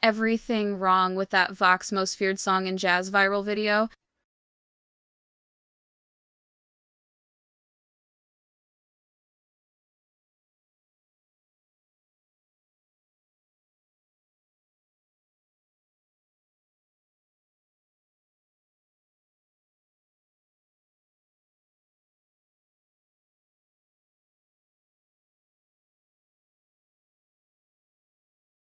everything wrong with that Vox Most Feared Song in Jazz viral video.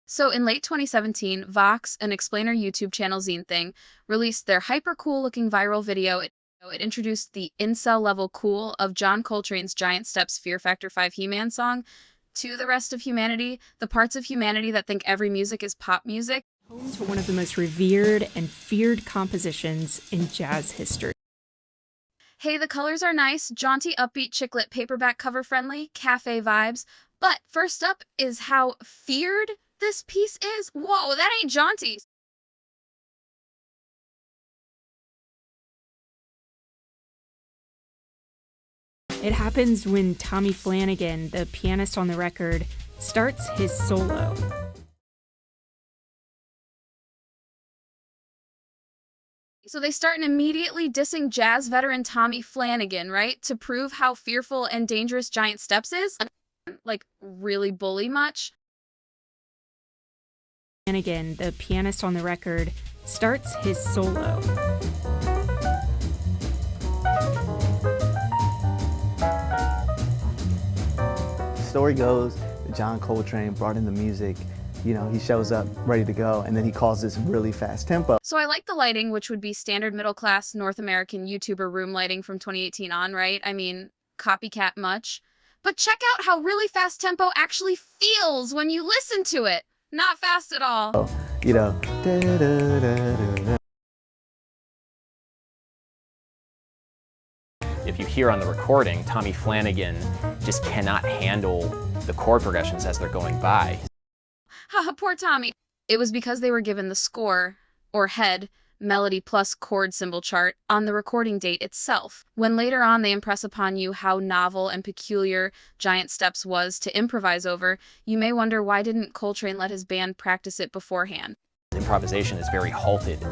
So in late 2017, Vox, an explainer YouTube channel zine thing, released their hyper cool looking viral video. It introduced the incel level cool of John Coltrane's Giant Steps Fear Factor 5 He-Man song to the rest of humanity, the parts of humanity that think every music is pop music. Home to one of the most revered and feared compositions in jazz history. Hey, the colors are nice, jaunty, upbeat, chick-lit, paperback cover friendly, cafe vibes. But first up is how feared this piece is. Whoa, that ain't jaunty. It happens when Tommy Flanagan, the pianist on the record, starts his solo. So they start immediately dissing jazz veteran Tommy Flanagan, right? To prove how fearful and dangerous Giant Steps is. Like, really bully much? Flanagan, the pianist on the record, starts his solo. The story goes that John Coltrane brought in the music. You know, he shows up ready to go, and then he calls this really fast tempo. So I like the lighting, which would be standard middle-class North American YouTuber room lighting from 2018 on, right? I mean, copycat much. But check out how really fast tempo actually feels when you listen to it. Not fast at all. You know, da, da, da, da, da. If you hear on the recording, Tommy Flanagan just cannot handle the chord progressions as they're going by. Haha, poor Tommy. It was because they were given the score, or head, melody plus chord symbol chart on the recording date itself. When later on they impress upon you how novel and peculiar Giant Steps was to improvise over, you may wonder why didn't Coltrane let his band practice it beforehand. Improvisation is very halted.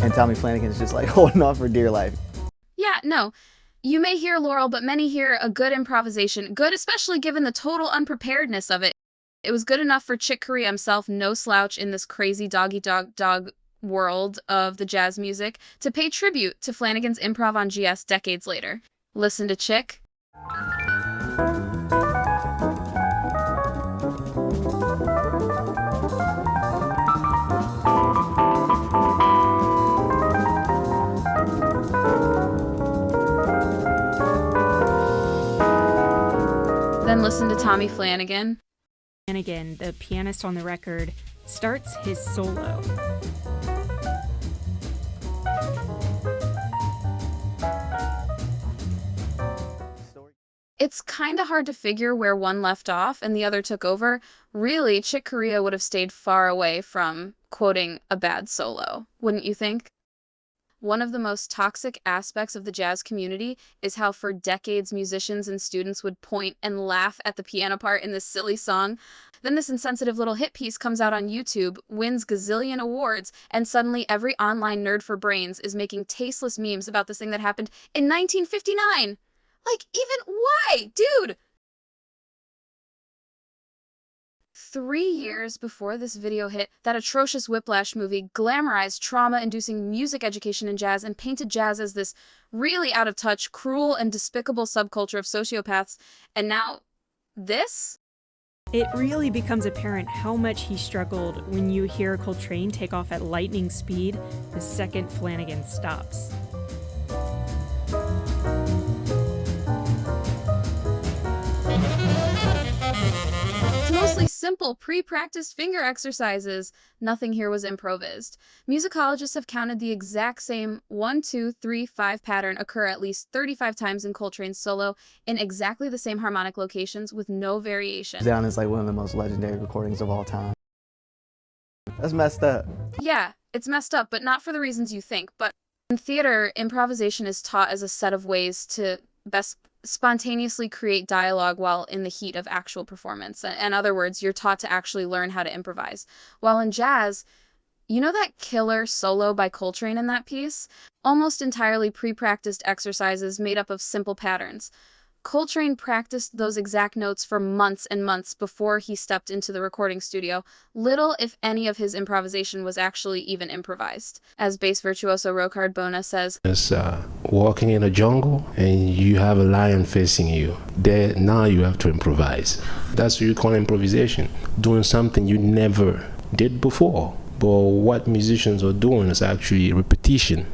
And Tommy Flanagan's just like holding on for dear life. Yeah, no. You may hear Laurel, but many hear a good improvisation. Good, especially given the total unpreparedness of it. It was good enough for Chick Corea himself, no slouch in this crazy dog world of the jazz music, to pay tribute to Flanagan's improv on GS decades later. Listen to Chick. Then listen to Tommy Flanagan. Flanagan, the pianist on the record, starts his solo. It's kind of hard to figure where one left off and the other took over. Really, Chick Corea would have stayed far away from quoting a bad solo, wouldn't you think? One of the most toxic aspects of the jazz community is how for decades musicians and students would point and laugh at the piano part in this silly song. Then this insensitive little hit piece comes out on YouTube, wins gazillion awards, and suddenly every online nerd for brains is making tasteless memes about this thing that happened in 1959. Like, even why? Dude! 3 years before this video hit, that atrocious Whiplash movie glamorized trauma-inducing music education in jazz and painted jazz as this really out-of-touch, cruel, and despicable subculture of sociopaths. And now, this? It really becomes apparent how much he struggled when you hear Coltrane take off at lightning speed the second Flanagan stops. It's mostly simple, pre-practiced finger exercises. Nothing here was improvised. Musicologists have counted the exact same 1, 2, 3, 5 pattern occur at least 35 times in Coltrane's solo in exactly the same harmonic locations with no variation. Down is like one of the most legendary recordings of all time. That's messed up. Yeah, it's messed up, but not for the reasons you think. But in theater, improvisation is taught as a set of ways to best spontaneously create dialogue while in the heat of actual performance. In other words, you're taught to actually learn how to improvise. While in jazz, you know that killer solo by Coltrane in that piece? Almost entirely pre-practiced exercises made up of simple patterns. Coltrane practiced those exact notes for months and months before he stepped into the recording studio. Little, if any, of his improvisation was actually even improvised. As bass virtuoso Rocard Bona says, It's walking in a jungle and you have a lion facing you. There, now you have to improvise. That's what you call improvisation. Doing something you never did before. But what musicians are doing is actually repetition.